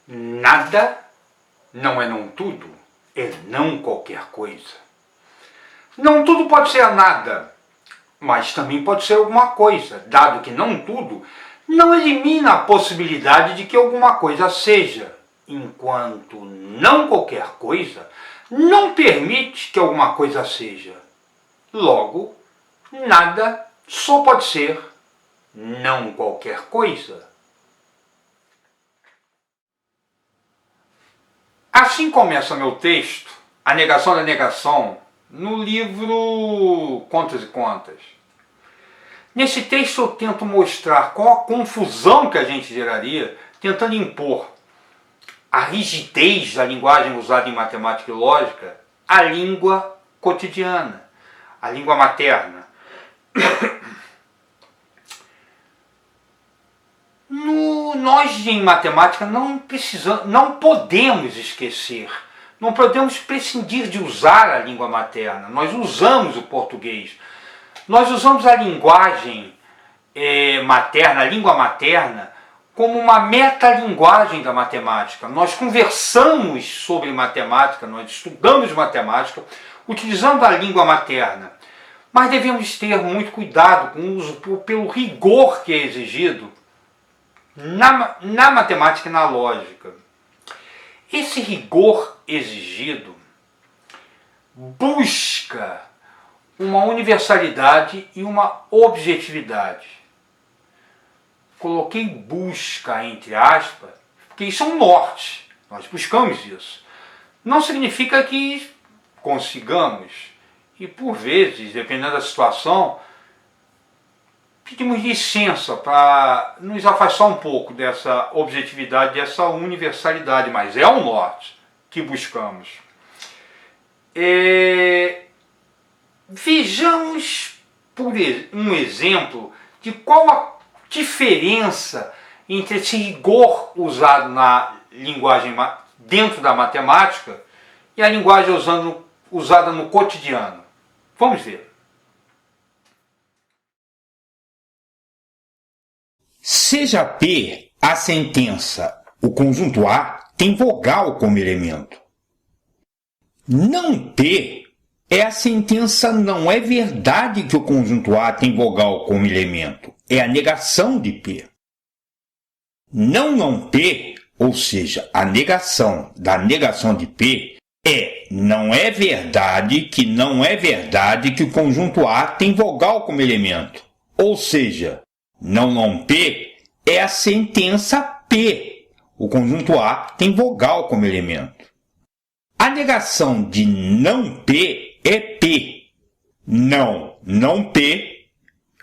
Nada não é não tudo, é não qualquer coisa. Não tudo pode ser nada, mas também pode ser alguma coisa, dado que não tudo não elimina a possibilidade de que alguma coisa seja, enquanto não qualquer coisa não permite que alguma coisa seja. Logo, nada só pode ser não qualquer coisa. Assim começa meu texto, A Negação da Negação, no livro Contos e Contas. Nesse texto eu tento mostrar qual a confusão que a gente geraria tentando impor a rigidez da linguagem usada em matemática e lógica à língua cotidiana, à língua materna. Nós em matemática não podemos esquecer, não podemos prescindir de usar a língua materna. Nós usamos o português, nós usamos a linguagem materna, a língua materna, como uma metalinguagem da matemática. Nós conversamos sobre matemática, nós estudamos matemática utilizando a língua materna. Mas devemos ter muito cuidado com o uso pelo rigor que é exigido na matemática e na lógica. Esse rigor exigido busca uma universalidade e uma objetividade. Coloquei busca entre aspas, porque isso é um norte, nós buscamos isso. Não significa que consigamos, e por vezes, dependendo da situação, pedimos licença para nos afastar um pouco dessa objetividade, dessa universalidade, mas é o norte que buscamos. Vejamos por um exemplo de qual a diferença entre esse rigor usado na linguagem dentro da matemática e a linguagem usada no cotidiano. Vamos ver. Seja P a sentença, o conjunto A tem vogal como elemento. Não P é a sentença não é verdade que o conjunto A tem vogal como elemento. É a negação de P. Não P, ou seja, a negação da negação de P, não é verdade que o conjunto A tem vogal como elemento. Ou seja, não P é a sentença P. O conjunto A tem vogal como elemento. A negação de não P é P. Não P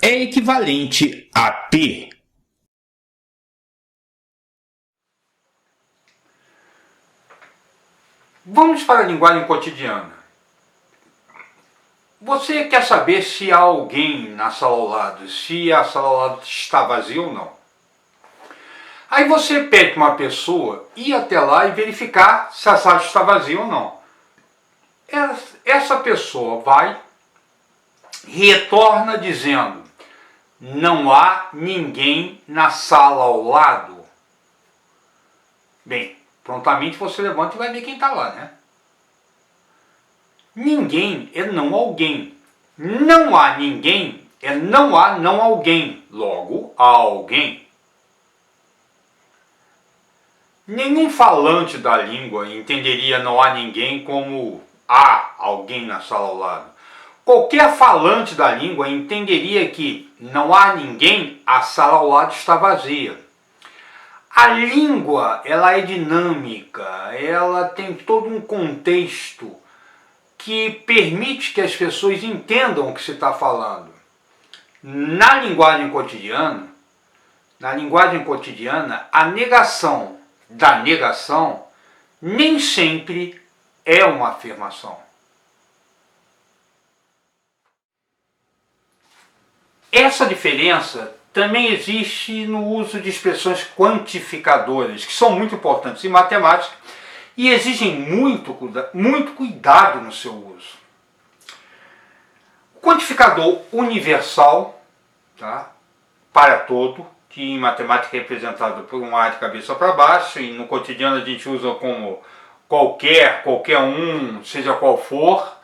é equivalente a P. Vamos para a linguagem cotidiana. Você quer saber se há alguém na sala ao lado, se a sala ao lado está vazia ou não. Aí você pede para uma pessoa ir até lá e verificar se a sala está vazia ou não. Essa pessoa vai, retorna dizendo: não há ninguém na sala ao lado. Bem, prontamente você levanta e vai ver quem está lá, né? Ninguém é não alguém. Não há ninguém é não há não alguém. Logo, há alguém. Nenhum falante da língua entenderia não há ninguém como há alguém na sala ao lado. Qualquer falante da língua entenderia que não há ninguém, a sala ao lado está vazia. A língua, ela é dinâmica, ela tem todo um contexto que permite que as pessoas entendam o que se está falando. Na linguagem cotidiana, a negação da negação nem sempre é uma afirmação. Essa diferença também existe no uso de expressões quantificadoras, que são muito importantes em matemática e exigem muito cuidado no seu uso. O quantificador universal, tá, para todo, que em matemática é representado por um A de cabeça para baixo, e no cotidiano a gente usa como qualquer um, seja qual for.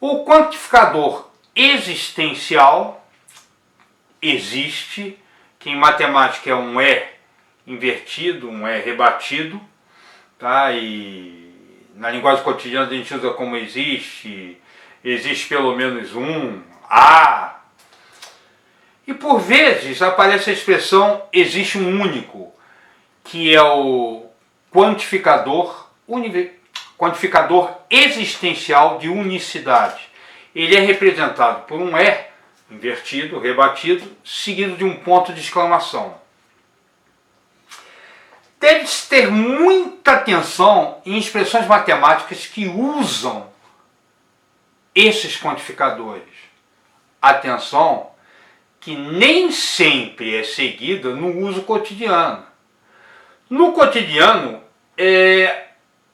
O quantificador existencial existe, que em matemática é um E invertido, um E rebatido, tá? E na linguagem cotidiana a gente usa como existe pelo menos um, A. E por vezes aparece a expressão existe um único, que é o quantificador existencial de unicidade. Ele é representado por um E invertido, rebatido, seguido de um ponto de exclamação. Deve-se ter muita atenção em expressões matemáticas que usam esses quantificadores. Atenção, que nem sempre é seguida no uso cotidiano. No cotidiano,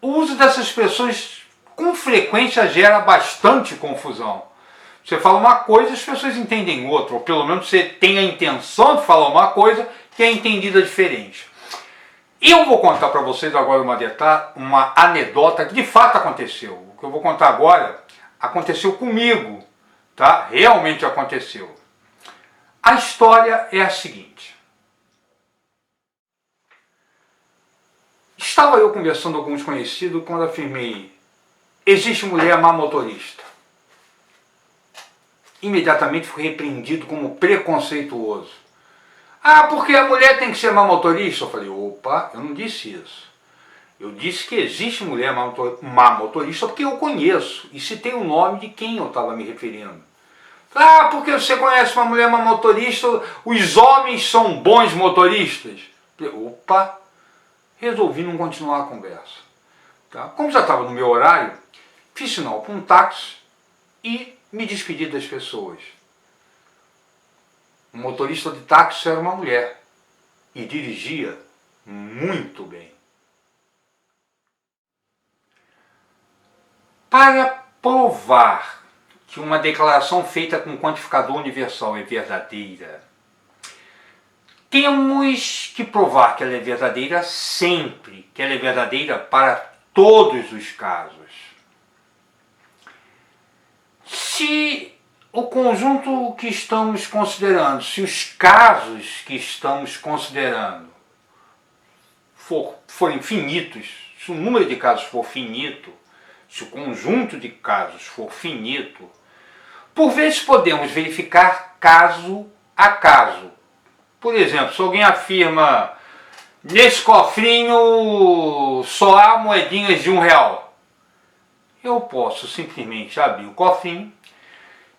o uso dessas expressões com frequência gera bastante confusão. Você fala uma coisa, as pessoas entendem outra, ou pelo menos você tem a intenção de falar uma coisa que é entendida diferente. Eu vou contar para vocês agora uma anedota que de fato aconteceu. O que eu vou contar agora aconteceu comigo, tá? Realmente aconteceu. A história é a seguinte. Estava eu conversando com alguns conhecidos quando afirmei: existe mulher má motorista. Imediatamente fui repreendido como preconceituoso. Ah, porque a mulher tem que ser má motorista? Eu falei: opa, eu não disse isso. Eu disse que existe mulher má motorista porque eu conheço e citei o nome de quem eu estava me referindo. Ah, porque você conhece uma mulher má motorista, os homens são bons motoristas? Eu falei: opa, resolvi não continuar a conversa. Tá? Como já estava no meu horário, fiz sinal para um táxi e me despedi das pessoas. O motorista de táxi era uma mulher e dirigia muito bem. Para provar que uma declaração feita com quantificador universal é verdadeira, temos que provar que ela é verdadeira sempre, que ela é verdadeira para todos os casos. Se o conjunto que estamos considerando, se os casos que estamos considerando forem finitos, se o número de casos for finito, se o conjunto de casos for finito, por vezes podemos verificar caso a caso. Por exemplo, se alguém afirma: nesse cofrinho só há moedinhas de R$1, eu posso simplesmente abrir o cofrinho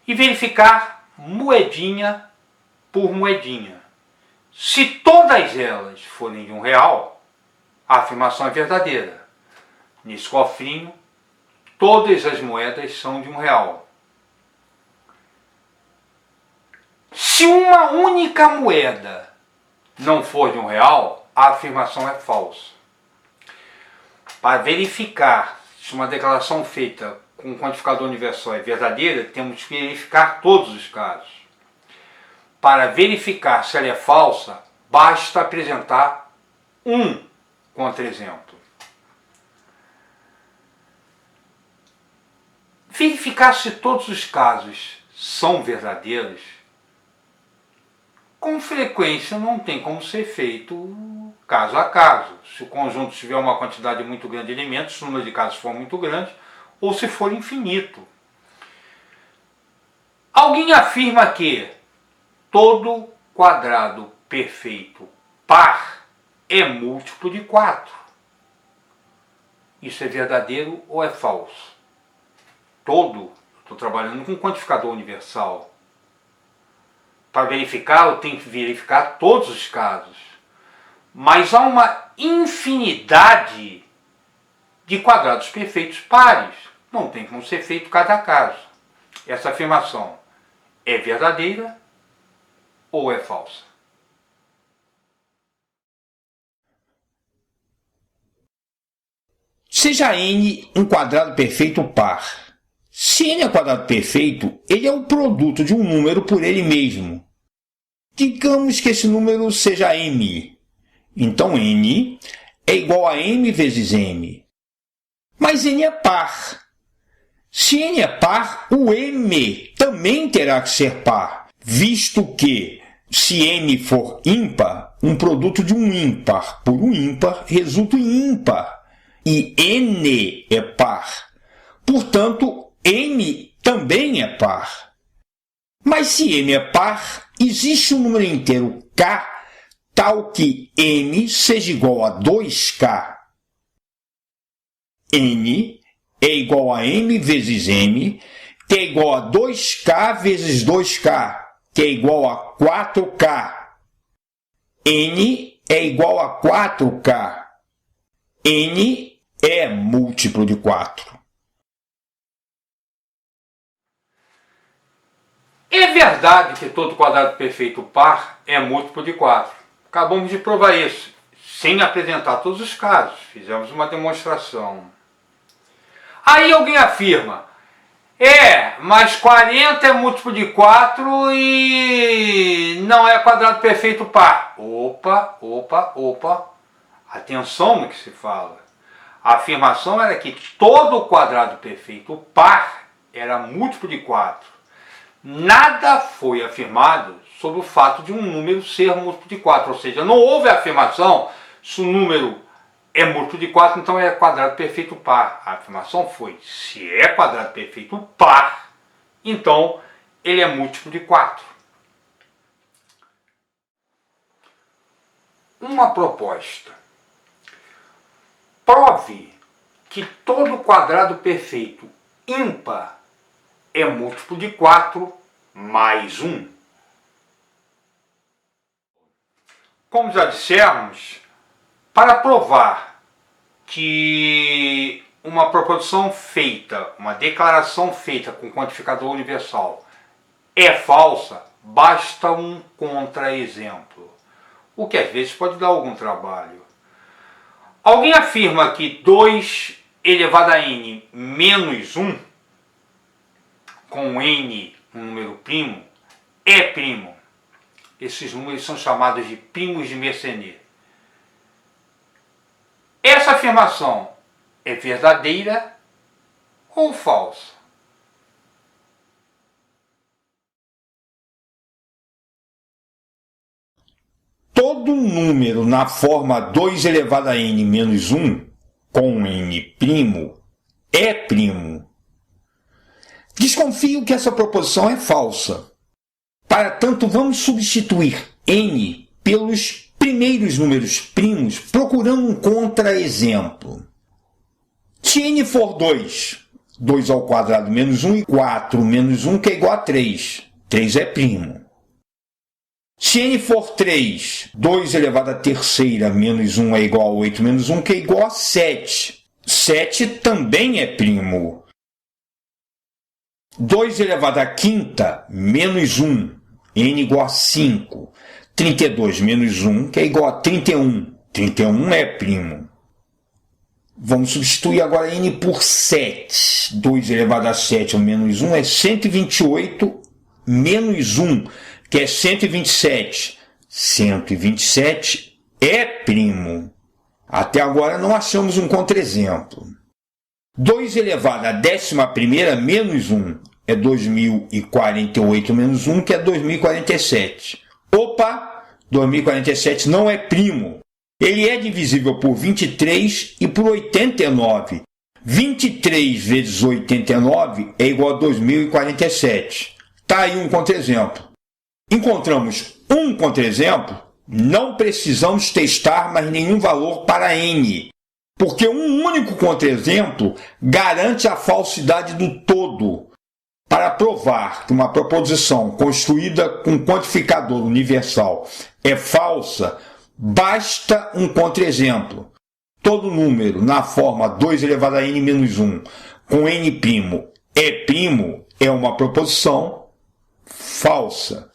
e verificar moedinha por moedinha. Se todas elas forem de R$1, a afirmação é verdadeira. Nesse cofrinho, todas as moedas são de R$1. Se uma única moeda não for de R$1, a afirmação é falsa. Para verificar se uma declaração feita com um quantificador universal é verdadeira, temos que verificar todos os casos. Para verificar se ela é falsa, basta apresentar um contra-exemplo. Verificar se todos os casos são verdadeiros, com frequência não tem como ser feito caso a caso. Se o conjunto tiver uma quantidade muito grande de elementos, se o número de casos for muito grande, ou se for infinito. Alguém afirma que todo quadrado perfeito par é múltiplo de 4. Isso é verdadeiro ou é falso? Estou trabalhando com um quantificador universal. Para verificar, eu tenho que verificar todos os casos. Mas há uma infinidade de quadrados perfeitos pares. Não tem como ser feito cada caso. Essa afirmação é verdadeira ou é falsa? Seja n um quadrado perfeito par. Se n é quadrado perfeito, ele é o produto de um número por ele mesmo. Digamos que esse número seja m. Então n é igual a m vezes m. Mas n é par. Se n é par, o m também terá que ser par, visto que, se n for ímpar, um produto de um ímpar por um ímpar resulta em ímpar. E n é par. Portanto, n também é par. Mas se n é par, existe um número inteiro k tal que n seja igual a 2k. n é igual a m vezes m, que é igual a 2k vezes 2k, que é igual a 4k. n é igual a 4k. n é múltiplo de 4. É verdade que todo quadrado perfeito par é múltiplo de 4. Acabamos de provar isso, sem apresentar todos os casos. Fizemos uma demonstração. Aí alguém afirma, mas 40 é múltiplo de 4 e não é quadrado perfeito par. Opa. Atenção no que se fala. A afirmação era que todo quadrado perfeito par era múltiplo de 4. Nada foi afirmado sobre o fato de um número ser múltiplo de 4, ou seja, não houve afirmação se o número é múltiplo de 4, então é quadrado perfeito par. A afirmação foi, se é quadrado perfeito par, então ele é múltiplo de 4. Uma proposta. Prove que todo quadrado perfeito ímpar é múltiplo de 4 mais 1. Como já dissemos, para provar que uma proposição feita, uma declaração feita com quantificador universal é falsa, basta um contra-exemplo, o que às vezes pode dar algum trabalho. Alguém afirma que 2 elevado a n menos 1, com n um número primo, é primo. Esses números são chamados de primos de Mersenne. Essa afirmação é verdadeira ou falsa? Todo número na forma 2 elevado a n menos 1, com n primo, é primo. Desconfio que essa proposição é falsa. Para tanto, vamos substituir n pelos primeiros números primos, procurando um contra-exemplo. Se n for 2, 2 ao quadrado menos 1 e 4 menos 1, que é igual a 3. 3 é primo. Se n for 3, 2 elevado à terceira menos 1 é igual a 8 menos 1, que é igual a 7. 7 também é primo. 2 elevado à quinta menos 1, n igual a 5. 32 menos 1, que é igual a 31. 31 é primo. Vamos substituir agora n por 7. 2 elevado a 7 menos 1 é 128 menos 1, que é 127. 127 é primo. Até agora não achamos um contra-exemplo. 2 elevado à 11ª menos 1 é 2048 menos 1, que é 2047. Opa! 2047 não é primo. Ele é divisível por 23 e por 89. 23 vezes 89 é igual a 2047. Está aí um contra-exemplo. Encontramos um contra-exemplo, não precisamos testar mais nenhum valor para n, porque um único contra-exemplo garante a falsidade do todo. Para provar que uma proposição construída com quantificador universal é falsa, basta um contra-exemplo. Todo número na forma 2 elevado a n menos 1 com n' é primo é uma proposição falsa.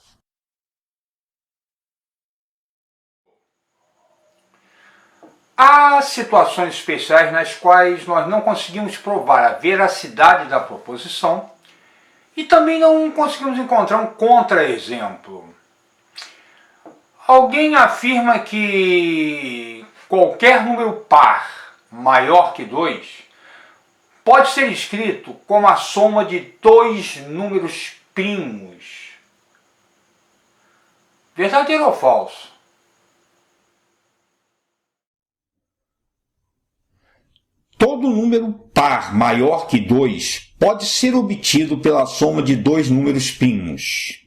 Há situações especiais nas quais nós não conseguimos provar a veracidade da proposição e também não conseguimos encontrar um contra-exemplo. Alguém afirma que qualquer número par maior que 2 pode ser escrito como a soma de dois números primos. Verdadeiro ou falso? Todo número par maior que 2 pode ser obtido pela soma de dois números primos.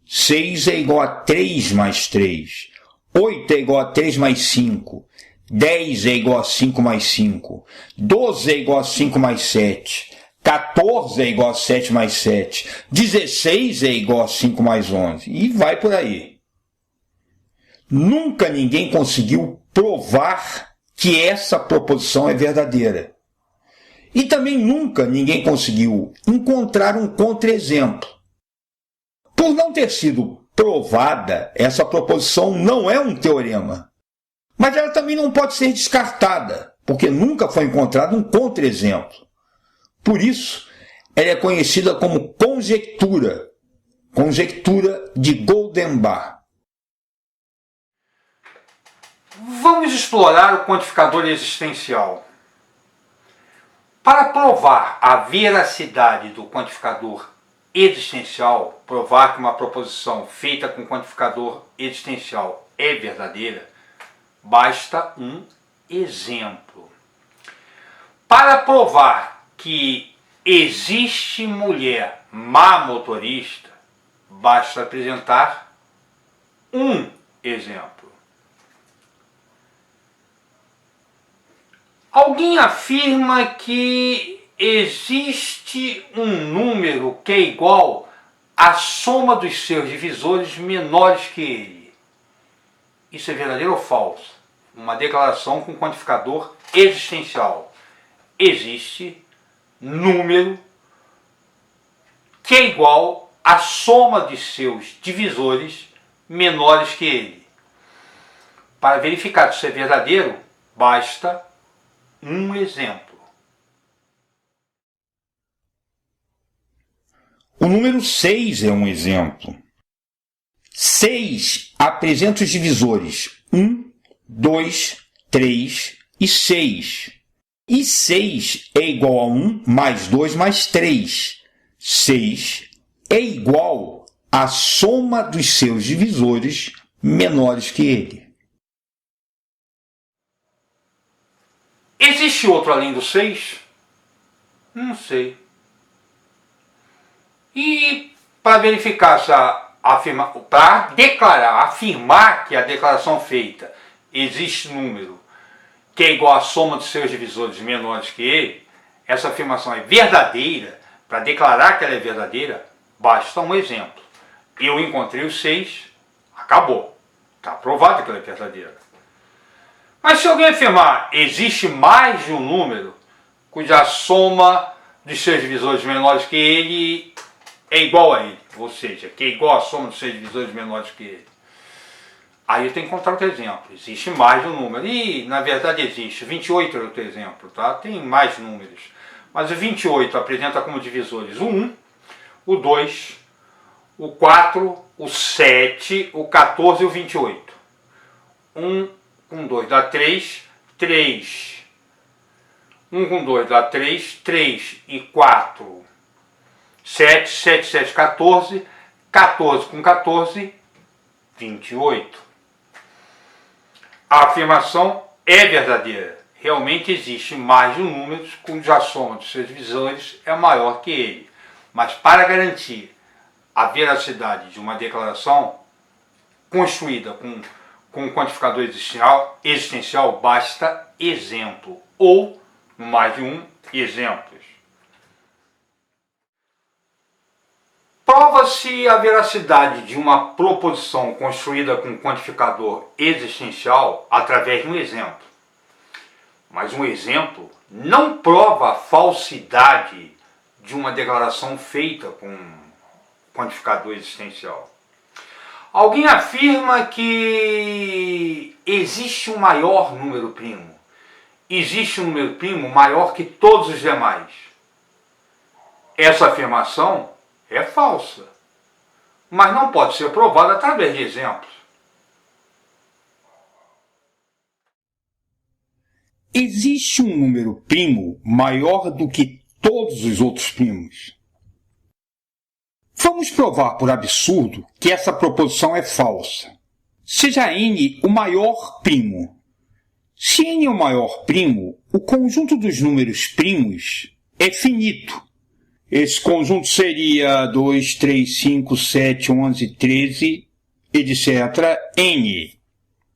6 é igual a 3 mais 3. 8 é igual a 3 mais 5. 10 é igual a 5 mais 5. 12 é igual a 5 mais 7. 14 é igual a 7 mais 7. 16 é igual a 5 mais 11. E vai por aí. Nunca ninguém conseguiu provar que essa proposição é verdadeira. E também nunca ninguém conseguiu encontrar um contra-exemplo. Por não ter sido provada, essa proposição não é um teorema. Mas ela também não pode ser descartada, porque nunca foi encontrado um contra-exemplo. Por isso, ela é conhecida como conjectura, conjectura de Goldenbach. Vamos explorar o quantificador existencial. Para provar a veracidade do quantificador existencial, provar que uma proposição feita com quantificador existencial é verdadeira, basta um exemplo. Para provar que existe mulher má motorista, basta apresentar um exemplo. Alguém afirma que existe um número que é igual à soma dos seus divisores menores que ele. Isso é verdadeiro ou falso? Uma declaração com quantificador existencial. Existe número que é igual à soma de seus divisores menores que ele. Para verificar se isso é verdadeiro, basta um exemplo. O número 6 é um exemplo. 6 apresenta os divisores 1, 2, 3 e 6. E 6 é igual a 1 mais 2 mais 3. 6 é igual à soma dos seus divisores menores que ele. Existe outro além do 6? Não sei. E para verificar para afirmar que a declaração feita existe número que é igual à soma dos seus divisores menores que ele, essa afirmação é verdadeira, para declarar que ela é verdadeira, basta um exemplo. Eu encontrei o 6, acabou. Está provado que ela é verdadeira. Mas se alguém afirmar existe mais de um número cuja soma dos seus divisores menores que ele é igual a ele, ou seja, que é igual à soma dos seus divisores menores que ele, aí eu tenho que encontrar outro exemplo. Existe mais de um número. E, na verdade, existe. 28 é outro exemplo, tá? Tem mais números. Mas o 28 apresenta como divisores o 1, o 2, o 4, o 7, o 14 e o 28. 1 com 2 dá 3, 3. 1 com 2 dá 3, 3 e 4. 7, 7, 7, 14. 14 com 14, 28. A afirmação é verdadeira. Realmente existe mais de um número cuja soma dos seus divisores é maior que ele. Mas para garantir a veracidade de uma declaração construída com um quantificador existencial, basta exemplo ou mais de um exemplos. Prova-se a veracidade de uma proposição construída com quantificador existencial através de um exemplo. Mas um exemplo não prova a falsidade de uma declaração feita com quantificador existencial. Alguém afirma que existe um maior número primo. Existe um número primo maior que todos os demais. Essa afirmação é falsa, mas não pode ser provada através de exemplos. existe um número primo maior do que todos os outros primos? Vamos provar por absurdo que essa proposição é falsa. Seja n o maior primo. Se n é o maior primo, o conjunto dos números primos é finito. Esse conjunto seria 2, 3, 5, 7, 11, 13, etc. n.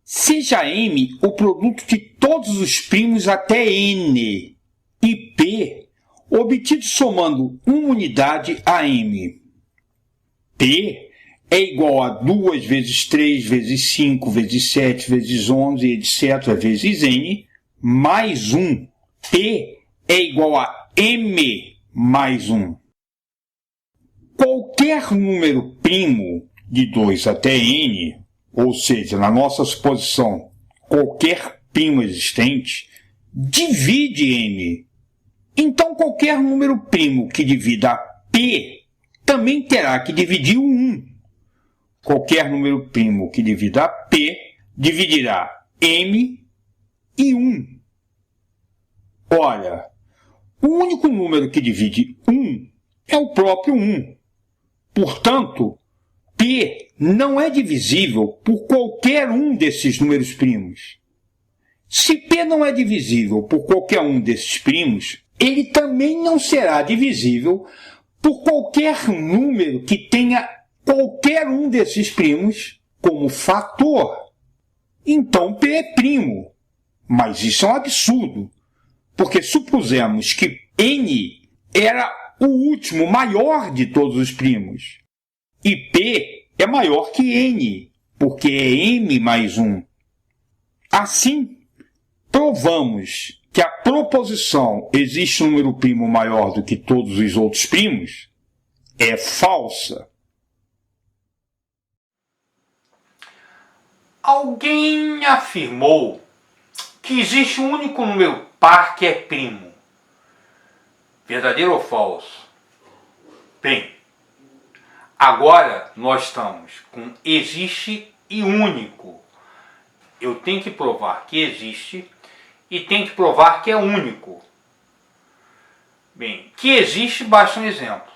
Seja m o produto de todos os primos até n e p obtido somando uma unidade a m. P é igual a 2 vezes 3 vezes 5 vezes 7 vezes 11, etc. vezes n, mais 1. P é igual a m mais 1. Qualquer número primo de 2 até n, ou seja, na nossa suposição, qualquer primo existente, divide n. Então, qualquer número primo que divida p também terá que dividir o 1. Qualquer número primo que divida p dividirá m e 1. Olha, o único número que divide 1 é o próprio 1. Portanto, p não é divisível por qualquer um desses números primos. Se p não é divisível por qualquer um desses primos, ele também não será divisível por qualquer número que tenha qualquer um desses primos como fator. Então p é primo. Mas isso é um absurdo, porque supusemos que n era o último maior de todos os primos. E p é maior que n, porque é m mais 1. Assim, provamos que a proposição existe um número primo maior do que todos os outros primos é falsa. Alguém afirmou que existe um único número par que é primo. Verdadeiro ou falso? Bem, agora nós estamos com existe e único. Eu tenho que provar que existe e tenho que provar que é único. Bem, que existe, basta um exemplo.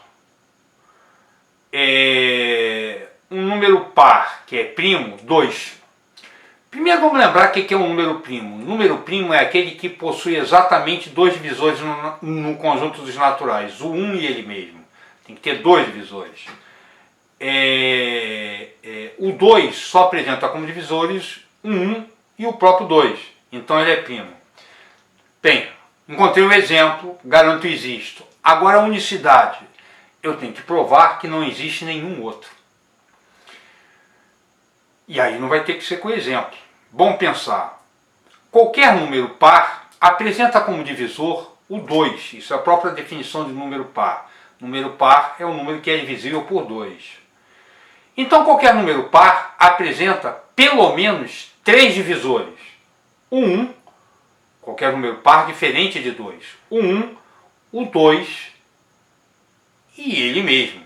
Um número par que é primo, 2. Primeiro vamos lembrar o que é um número primo. O número primo é aquele que possui exatamente 2 divisores no conjunto dos naturais, o 1 e ele mesmo. Tem que ter 2 divisores. O 2 só apresenta como divisores o 1 e o próprio 2. Então ele é primo. Bem, encontrei um exemplo, garanto existo. Agora a unicidade. Eu tenho que provar que não existe nenhum outro. E aí não vai ter que ser com exemplo. Bom pensar. Qualquer número par apresenta como divisor o 2. Isso é a própria definição de número par. Número par é um número que é divisível por 2. Então qualquer número par apresenta pelo menos 3 divisores. O 1, qualquer número par diferente de 2. O 1, o 2 e ele mesmo.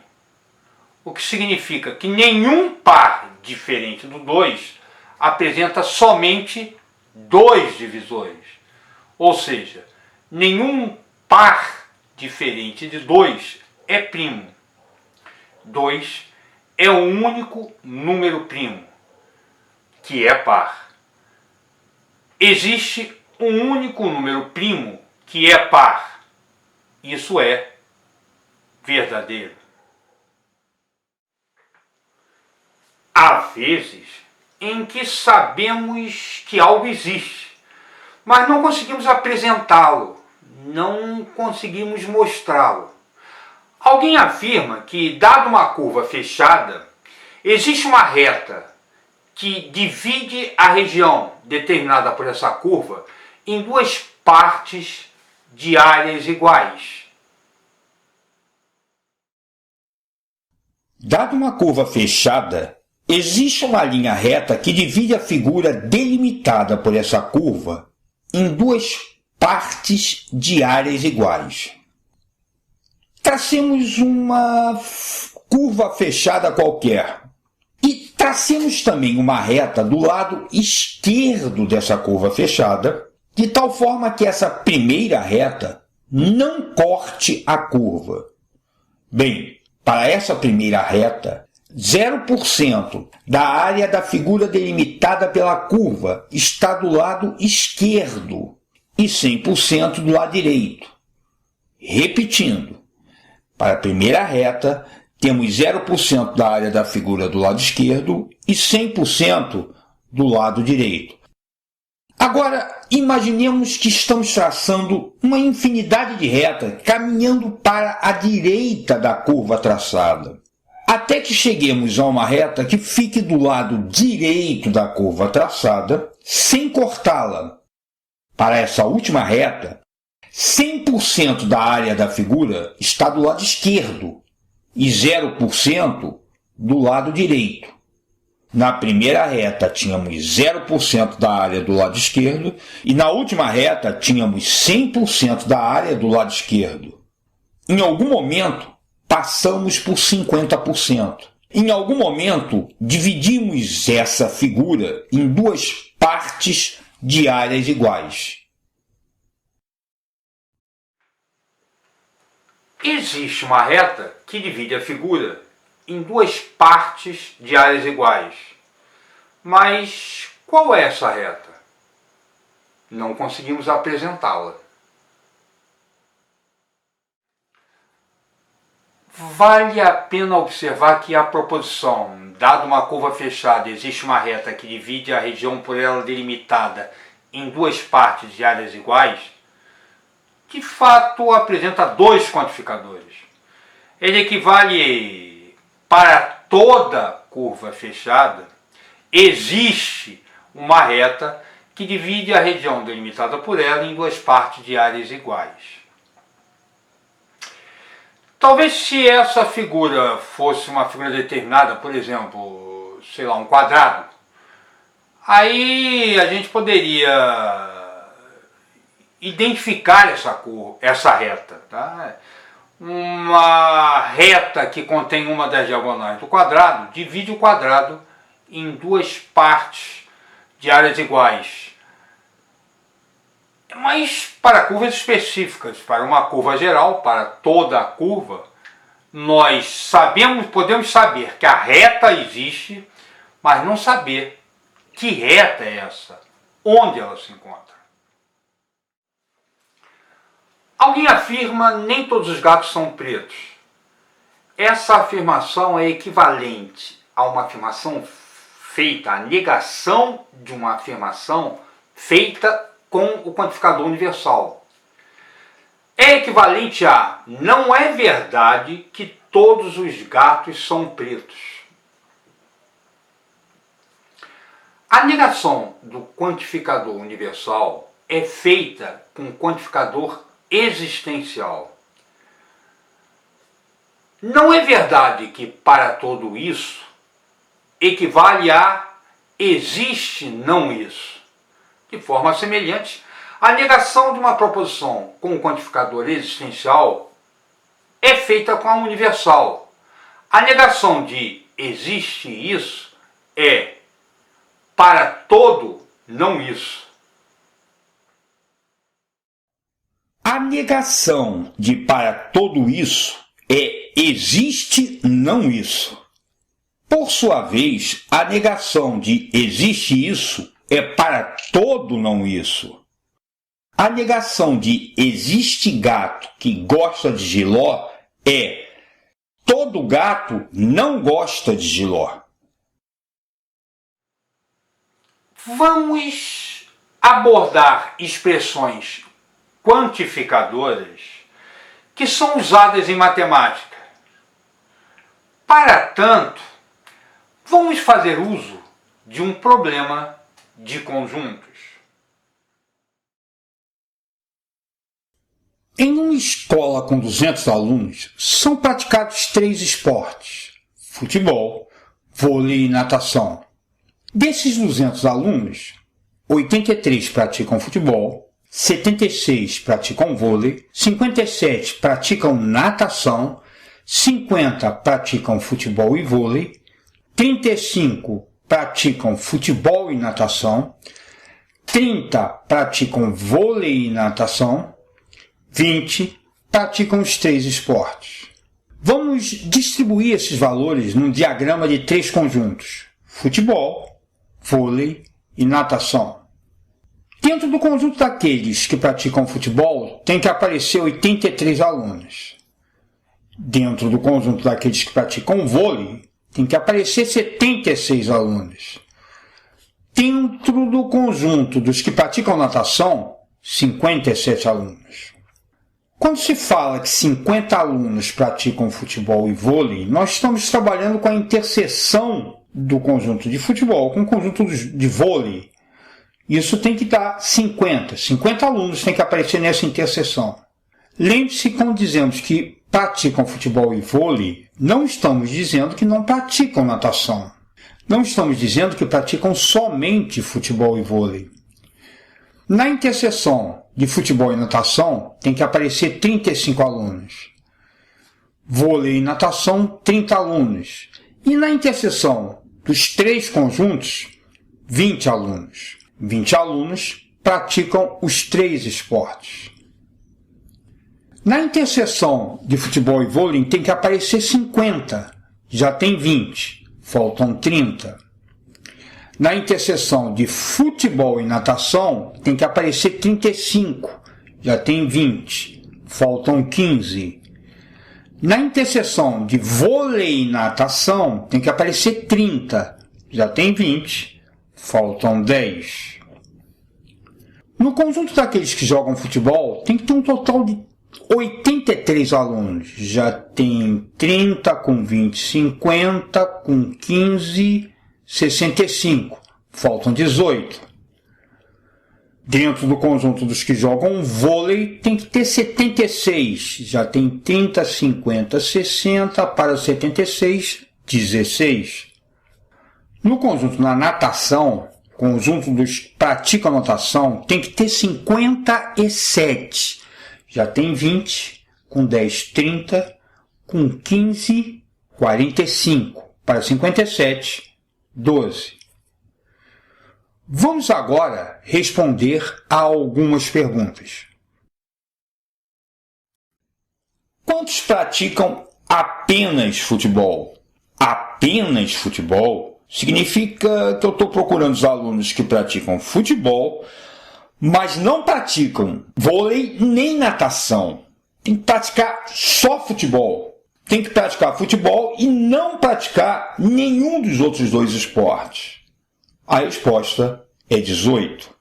O que significa que nenhum par diferente do 2 apresenta somente 2 divisores. Ou seja, nenhum par diferente de 2 é primo. 2 é o único número primo, que é par. Existe um único número primo que é par. Isso é verdadeiro. Há vezes em que sabemos que algo existe, mas não conseguimos apresentá-lo, não conseguimos mostrá-lo. Alguém afirma que, dada uma curva fechada, existe uma reta que divide a região determinada por essa curva em 2 partes de áreas iguais. Dada uma curva fechada, existe uma linha reta que divide a figura delimitada por essa curva em 2 partes de áreas iguais. Tracemos uma curva fechada qualquer e tracemos também uma reta do lado esquerdo dessa curva fechada de tal forma que essa primeira reta não corte a curva. Bem, para essa primeira reta, 0% da área da figura delimitada pela curva está do lado esquerdo e 100% do lado direito. Repetindo, para a primeira reta, temos 0% da área da figura do lado esquerdo e 100% do lado direito. Agora, imaginemos que estamos traçando uma infinidade de retas caminhando para a direita da curva traçada, até que cheguemos a uma reta que fique do lado direito da curva traçada, sem cortá-la. Para essa última reta, 100% da área da figura está do lado esquerdo e 0% do lado direito. Na primeira reta tínhamos 0% da área do lado esquerdo e na última reta tínhamos 100% da área do lado esquerdo. Em algum momento, passamos por 50%. Em algum momento, dividimos essa figura em duas partes de áreas iguais. Existe uma reta que divide a figura em duas partes de áreas iguais. Mas qual é essa reta? Não conseguimos apresentá-la. Vale a pena observar que a proposição, dada uma curva fechada, existe uma reta que divide a região por ela delimitada em duas partes de áreas iguais, de fato apresenta dois quantificadores. Ele equivale para toda curva fechada, existe uma reta que divide a região delimitada por ela em duas partes de áreas iguais. Talvez se essa figura fosse uma figura determinada, por exemplo, sei lá, um quadrado, aí a gente poderia identificar essa reta, tá? Uma reta que contém uma das diagonais do quadrado divide o quadrado em duas partes de áreas iguais. Mas para curvas específicas, para uma curva geral, para toda a curva, nós podemos saber que a reta existe, mas não saber que reta é essa, onde ela se encontra. Alguém afirma que nem todos os gatos são pretos. Essa afirmação é equivalente a uma afirmação feita, a negação de uma afirmação feita com o quantificador universal. É equivalente a não é verdade que todos os gatos são pretos. A negação do quantificador universal é feita com o quantificador existencial. Não é verdade que para todo isso equivale a existe não isso. De forma semelhante, a negação de uma proposição com o quantificador existencial é feita com a universal. A negação de existe isso é para todo não isso. A negação de para todo isso é existe não isso. Por sua vez, a negação de existe isso é para todo não isso. A negação de existe gato que gosta de jiló é todo gato não gosta de jiló. Vamos abordar expressões quantificadoras que são usadas em matemática. Para tanto, vamos fazer uso de um problema de conjuntos. Em uma escola com 200 alunos, são praticados 3 esportes: futebol, vôlei e natação. Desses 200 alunos, 83 praticam futebol, 76 praticam vôlei, 57 praticam natação, 50 praticam futebol e vôlei, 35 praticam futebol e natação, 30 praticam vôlei e natação, 20 praticam os 3 esportes. Vamos distribuir esses valores num diagrama de 3 conjuntos: futebol, vôlei e natação. Dentro do conjunto daqueles que praticam futebol, tem que aparecer 83 alunos. Dentro do conjunto daqueles que praticam vôlei, tem que aparecer 76 alunos. Dentro do conjunto dos que praticam natação, 57 alunos. Quando se fala que 50 alunos praticam futebol e vôlei, nós estamos trabalhando com a interseção do conjunto de futebol com o conjunto de vôlei. Isso tem que dar 50. 50 alunos tem que aparecer nessa interseção. Lembre-se, quando dizemos que praticam futebol e vôlei, não estamos dizendo que não praticam natação. Não estamos dizendo que praticam somente futebol e vôlei. Na interseção de futebol e natação, tem que aparecer 35 alunos. Vôlei e natação, 30 alunos. E na interseção dos 3 conjuntos, 20 alunos. 20 alunos praticam os 3 esportes. Na interseção de futebol e vôlei, tem que aparecer 50. Já tem 20. Faltam 30. Na interseção de futebol e natação, tem que aparecer 35. Já tem 20. Faltam 15. Na interseção de vôlei e natação, tem que aparecer 30. Já tem 20. Faltam 10. No conjunto daqueles que jogam futebol, tem que ter um total de 83 alunos. Já tem 30, com 20, 50, com 15, 65. Faltam 18. Dentro do conjunto dos que jogam vôlei, tem que ter 76. Já tem 30, 50, 60, para 76, 16. No conjunto na natação, conjunto dos que praticam natação, tem que ter 57. Já tem 20, com 10, 30, com 15, 45, para 57, 12. Vamos agora responder a algumas perguntas. Quantos praticam apenas futebol? Apenas futebol significa que eu estou procurando os alunos que praticam futebol, mas não praticam vôlei nem natação. Tem que praticar só futebol. Tem que praticar futebol e não praticar nenhum dos outros 2 esportes. A resposta é 18.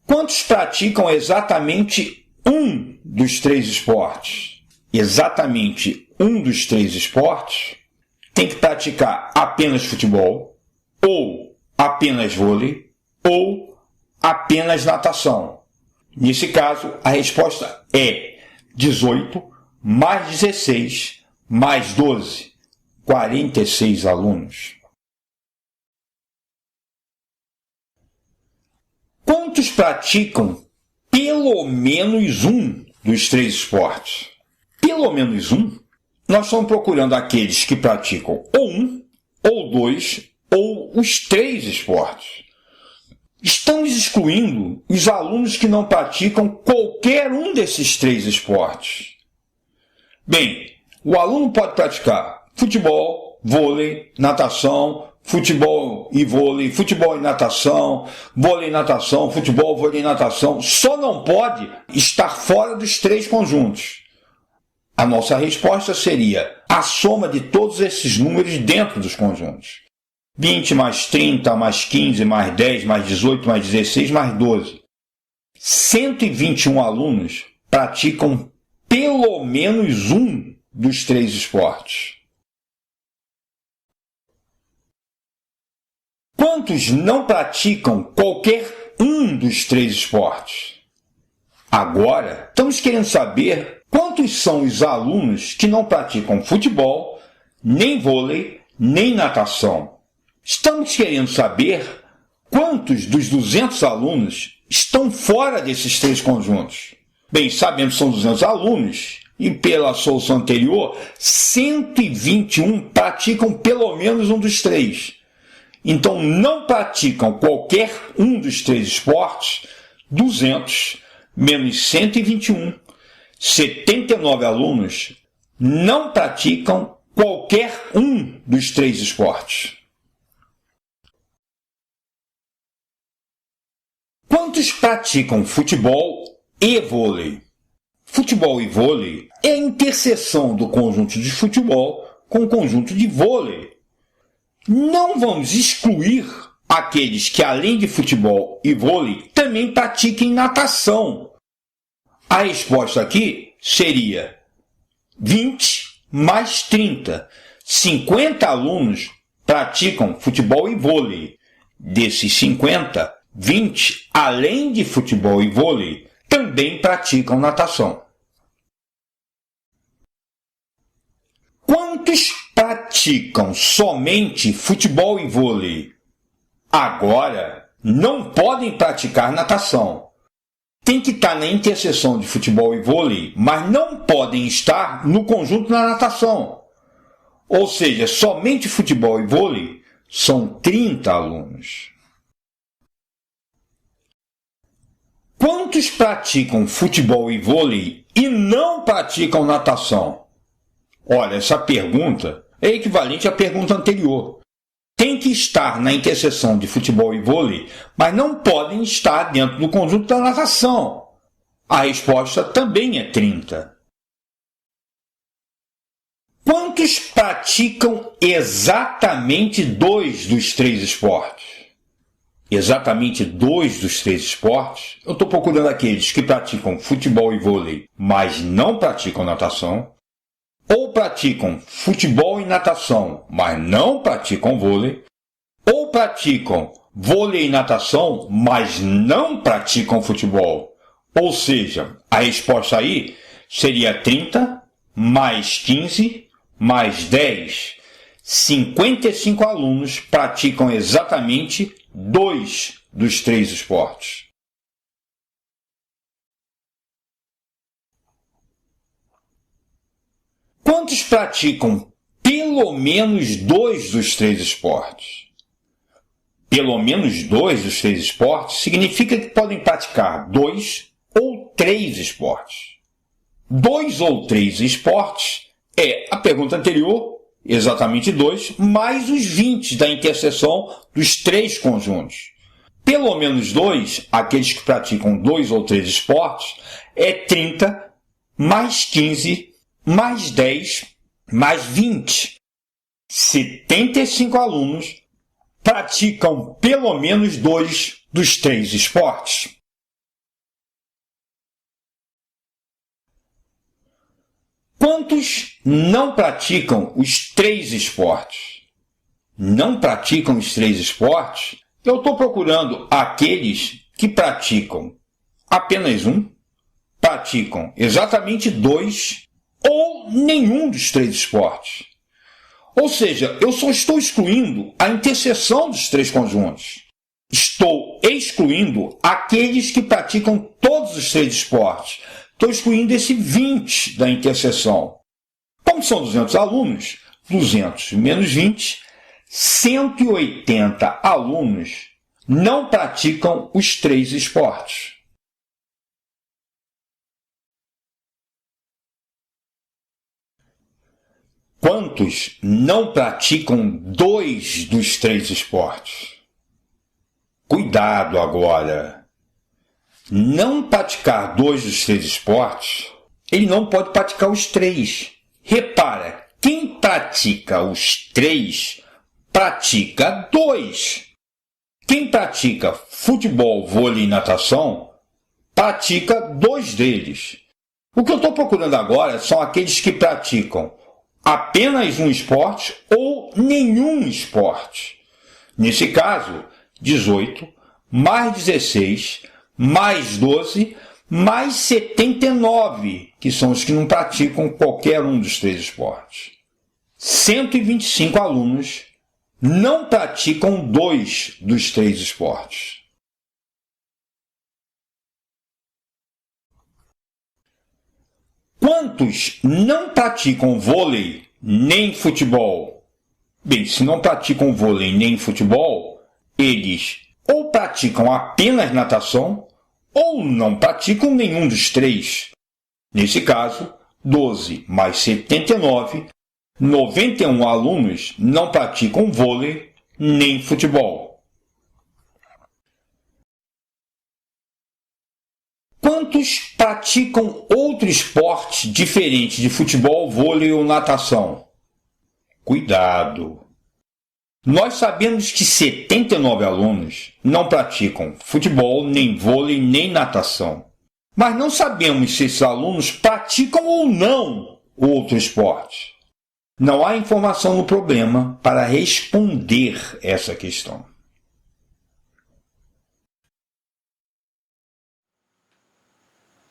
Quantos praticam exatamente um dos 3 esportes? Exatamente um dos 3 esportes tem que praticar apenas futebol, ou apenas vôlei, ou apenas natação. Nesse caso, a resposta é 18 mais 16 mais 12, 46 alunos. Quantos praticam pelo menos um dos 3 esportes? Pelo menos um? Nós estamos procurando aqueles que praticam ou um, ou 2, ou os 3 esportes. Estamos excluindo os alunos que não praticam qualquer um desses 3 esportes. Bem, o aluno pode praticar futebol, vôlei, natação, futebol e vôlei, futebol e natação, vôlei e natação, futebol, vôlei e natação. Só não pode estar fora dos 3 conjuntos. A nossa resposta seria a soma de todos esses números dentro dos conjuntos. 20 mais 30 mais 15 mais 10 mais 18 mais 16 mais 12. 121 alunos praticam pelo menos um dos 3 esportes. Quantos não praticam qualquer um dos 3 esportes? Agora, estamos querendo saber quantos são os alunos que não praticam futebol, nem vôlei, nem natação. Estamos querendo saber quantos dos 200 alunos estão fora desses 3 conjuntos. Bem, sabemos que são 200 alunos e pela solução anterior, 121 praticam pelo menos um dos 3. então não praticam qualquer um dos 3 esportes, 200 menos 121, 79 alunos não praticam qualquer um dos 3 esportes. Quantos praticam futebol e vôlei? Futebol e vôlei é a interseção do conjunto de futebol com o conjunto de vôlei. Não vamos excluir aqueles que, além de futebol e vôlei, também pratiquem natação. A resposta aqui seria 20 mais 30. 50 alunos praticam futebol e vôlei. Desses 50, 20, além de futebol e vôlei, também praticam natação. Quantos praticam somente futebol e vôlei? Agora, não podem praticar natação. Tem que estar na interseção de futebol e vôlei, mas não podem estar no conjunto da natação. Ou seja, somente futebol e vôlei são 30 alunos. Quantos praticam futebol e vôlei e não praticam natação? Olha, essa pergunta é equivalente à pergunta anterior. Tem que estar na interseção de futebol e vôlei, mas não podem estar dentro do conjunto da natação. A resposta também é 30. Quantos praticam exatamente 2 dos 3 esportes? Exatamente 2 dos 3 esportes? Eu estou procurando aqueles que praticam futebol e vôlei, mas não praticam natação. Ou praticam futebol e natação, mas não praticam vôlei, ou praticam vôlei e natação, mas não praticam futebol. Ou seja, a resposta aí seria 30 mais 15 mais 10. 55 alunos praticam exatamente 2 dos 3 esportes. Quantos praticam pelo menos 2 dos 3 esportes? Pelo menos 2 dos 3 esportes significa que podem praticar 2 ou 3 esportes. 2 ou 3 esportes é a pergunta anterior, exatamente 2, mais os 20 da interseção dos 3 conjuntos. Pelo menos 2, aqueles que praticam 2 ou 3 esportes, é 30 mais 15 mais 10, mais 20. 75 alunos praticam pelo menos 2 dos 3 esportes. Quantos não praticam os 3 esportes? Não praticam os 3 esportes? Eu estou procurando aqueles que praticam apenas um, praticam exatamente 2 ou nenhum dos 3 esportes. Ou seja, eu só estou excluindo a interseção dos 3 conjuntos. Estou excluindo aqueles que praticam todos os 3 esportes. Estou excluindo esse 20 da interseção. Como são 200 alunos, 200 menos 20, 180 alunos não praticam os 3 esportes. Quantos não praticam 2 dos 3 esportes? Cuidado agora! Não praticar 2 dos 3 esportes, ele não pode praticar os 3. Repara, quem pratica os 3, pratica 2. Quem pratica futebol, vôlei e natação, pratica 2 deles. O que eu estou procurando agora são aqueles que praticam apenas um esporte ou nenhum esporte. Nesse caso, 18 mais 16 mais 12 mais 79, que são os que não praticam qualquer um dos 3 esportes. 125 alunos não praticam 2 dos 3 esportes. Quantos não praticam vôlei nem futebol? Bem, se não praticam vôlei nem futebol, eles ou praticam apenas natação ou não praticam nenhum dos três. Nesse caso, 12 mais 79, 91 alunos não praticam vôlei nem futebol. Quantos praticam outro esporte diferente de futebol, vôlei ou natação? Cuidado! Nós sabemos que 79 alunos não praticam futebol, nem vôlei, nem natação. Mas não sabemos se esses alunos praticam ou não outro esporte. Não há informação no problema para responder essa questão.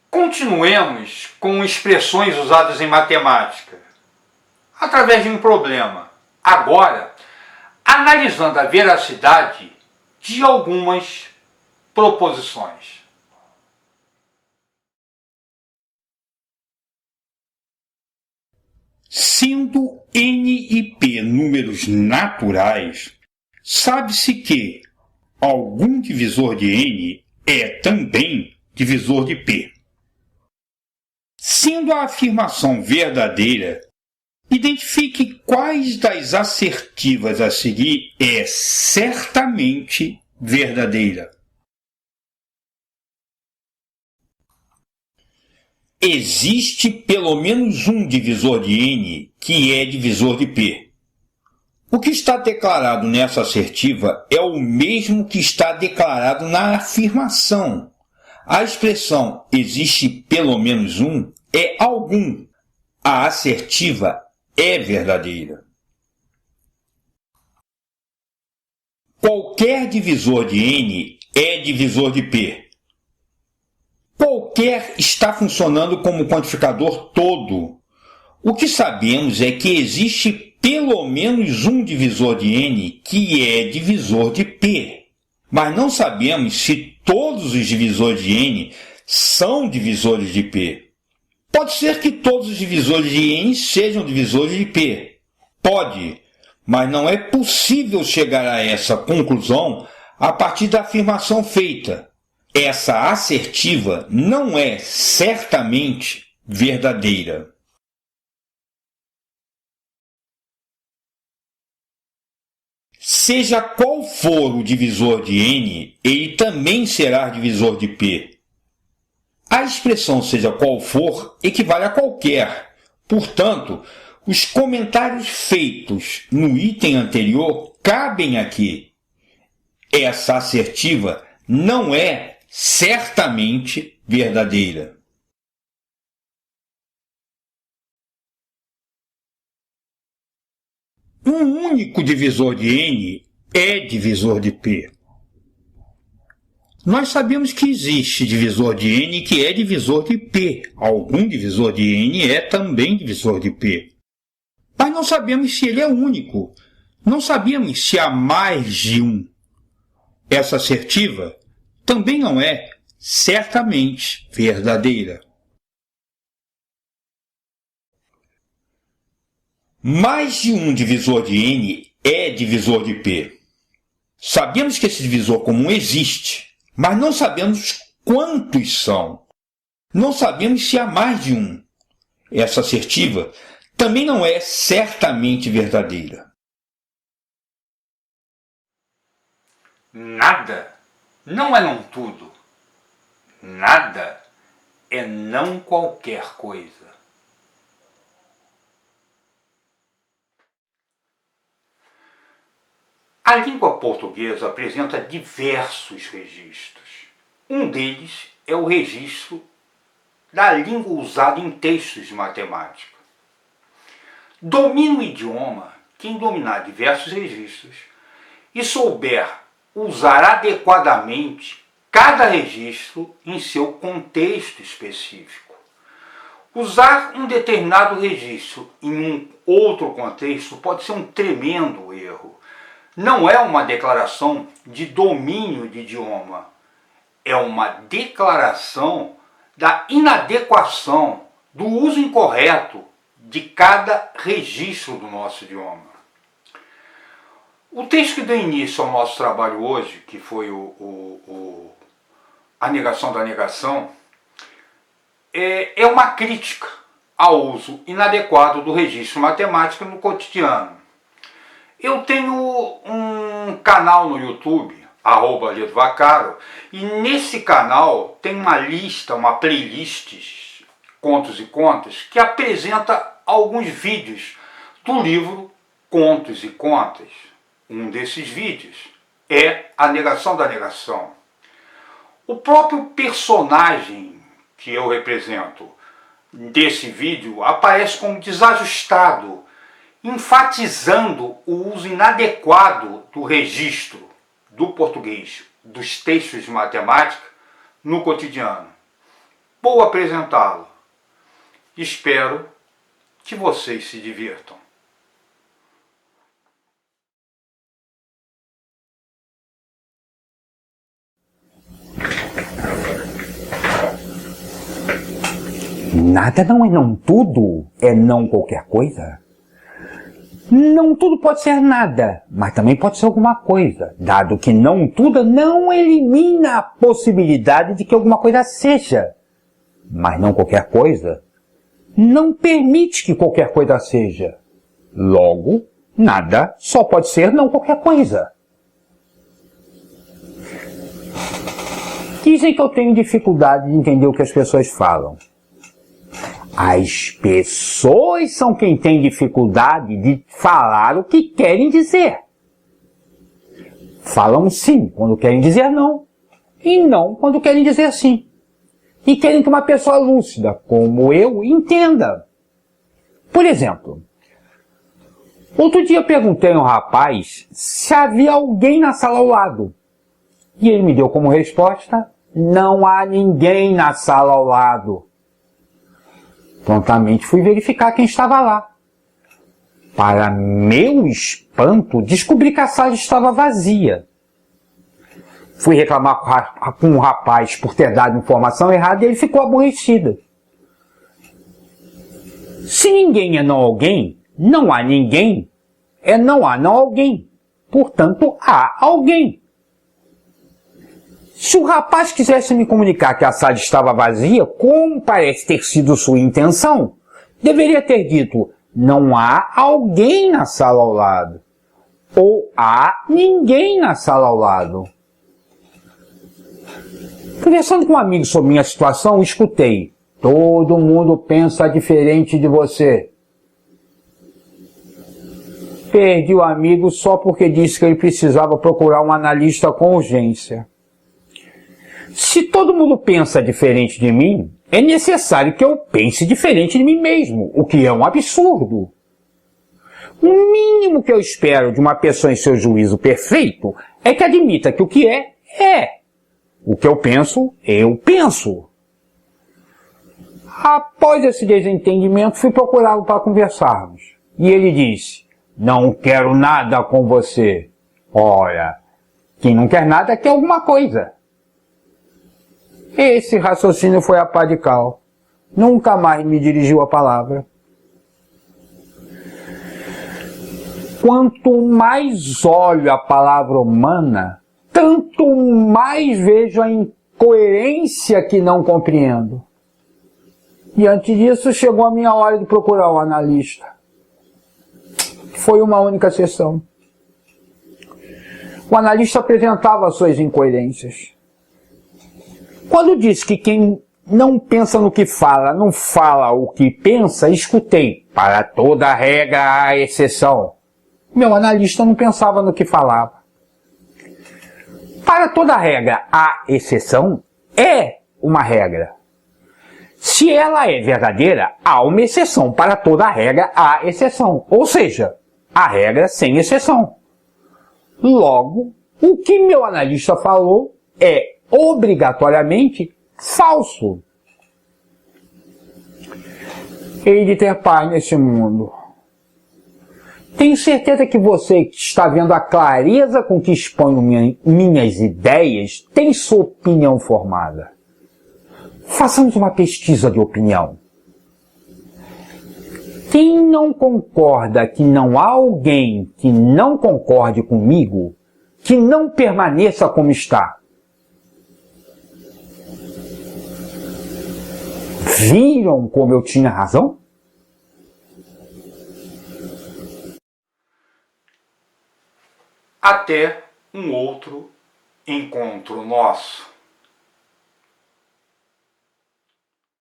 Continuemos com expressões usadas em matemática, através de um problema. Agora, analisando a veracidade de algumas proposições. Sendo N e P números naturais, sabe-se que algum divisor de N é também divisor de P. Sendo a afirmação verdadeira, identifique quais das assertivas a seguir é certamente verdadeira. Existe pelo menos um divisor de N que é divisor de P. O que está declarado nessa assertiva é o mesmo que está declarado na afirmação. A expressão existe pelo menos um é algum. A assertiva é verdadeira. Qualquer divisor de N é divisor de P. Qualquer está funcionando como quantificador todo. O que sabemos é que existe pelo menos um divisor de N que é divisor de P. Mas não sabemos se todos os divisores de N são divisores de P. Pode ser que todos os divisores de N sejam divisores de P. Pode, mas não é possível chegar a essa conclusão a partir da afirmação feita. Essa assertiva não é certamente verdadeira. Seja qual for o divisor de N, ele também será divisor de P. A expressão seja qual for equivale a qualquer. Portanto, os comentários feitos no item anterior cabem aqui. Essa assertiva não é certamente verdadeira. Um único divisor de N é divisor de P. Nós sabemos que existe divisor de N que é divisor de P. Algum divisor de N é também divisor de P. Mas não sabemos se ele é único. Não sabemos se há mais de um. Essa assertiva também não é certamente verdadeira. Mais de um divisor de N é divisor de P. Sabemos que esse divisor comum existe, mas não sabemos quantos são. Não sabemos se há mais de um. Essa assertiva também não é certamente verdadeira. Nada não é não tudo. Nada é não qualquer coisa. A língua portuguesa apresenta diversos registros. Um deles é o registro da língua usada em textos de matemática. Domina o idioma quem dominar diversos registros e souber usar adequadamente cada registro em seu contexto específico. Usar um determinado registro em um outro contexto pode ser um tremendo erro. Não é uma declaração de domínio de idioma, é uma declaração da inadequação, do uso incorreto de cada registro do nosso idioma. O texto que deu início ao nosso trabalho hoje, que foi a negação da negação, é uma crítica ao uso inadequado do registro matemático no cotidiano. Eu tenho um canal no YouTube, @LedoVaccaro, e nesse canal tem uma lista, uma playlist, Contos e Contas, que apresenta alguns vídeos do livro Contos e Contas. Um desses vídeos é a negação da negação. O próprio personagem que eu represento desse vídeo aparece como desajustado, enfatizando o uso inadequado do registro do português, dos textos de matemática, no cotidiano. Vou apresentá-lo. Espero que vocês se divirtam. Nada não é não tudo, é não qualquer coisa. Não tudo pode ser nada, mas também pode ser alguma coisa, dado que não tudo não elimina a possibilidade de que alguma coisa seja. Mas não qualquer coisa não permite que qualquer coisa seja. Logo, nada só pode ser não qualquer coisa. Dizem que eu tenho dificuldade de entender o que as pessoas falam. As pessoas são quem tem dificuldade de falar o que querem dizer. Falam sim quando querem dizer não, e não quando querem dizer sim. E querem que uma pessoa lúcida, como eu, entenda. Por exemplo, outro dia eu perguntei a um rapaz se havia alguém na sala ao lado. E ele me deu como resposta: não há ninguém na sala ao lado. Prontamente fui verificar quem estava lá. Para meu espanto, descobri que a sala estava vazia. Fui reclamar com o rapaz por ter dado informação errada e ele ficou aborrecido. Se ninguém é não alguém, não há ninguém, é não há não alguém. Portanto, há alguém. Se o rapaz quisesse me comunicar que a sala estava vazia, como parece ter sido sua intenção, deveria ter dito: não há alguém na sala ao lado. Ou há ninguém na sala ao lado. Conversando com um amigo sobre minha situação, escutei: todo mundo pensa diferente de você. Perdi o amigo só porque disse que ele precisava procurar um analista com urgência. Se todo mundo pensa diferente de mim, é necessário que eu pense diferente de mim mesmo, o que é um absurdo. O mínimo que eu espero de uma pessoa em seu juízo perfeito é que admita que o que é, é. O que eu penso. Após esse desentendimento, fui procurá-lo para conversarmos. E ele disse: não quero nada com você. Ora, quem não quer nada quer alguma coisa. Esse raciocínio foi a pá de cal. Nunca mais me dirigiu a palavra. Quanto mais olho a palavra humana, tanto mais vejo a incoerência que não compreendo. Diante disso, chegou a minha hora de procurar um analista. Foi uma única sessão. O analista apresentava suas incoerências. Quando disse que quem não pensa no que fala, não fala o que pensa, escutei: para toda regra há exceção. Meu analista não pensava no que falava. Para toda regra há exceção é uma regra. Se ela é verdadeira, há uma exceção. Para toda regra há exceção. Ou seja, a regra sem exceção. Logo, o que meu analista falou é obrigatoriamente falso. Hei de ter paz nesse mundo. Tenho certeza que você que está vendo a clareza com que exponho minhas ideias tem sua opinião formada. Façamos uma pesquisa de opinião. Quem não concorda que não há alguém que não concorde comigo, que não permaneça como está. Viram como eu tinha razão? Até um outro encontro nosso.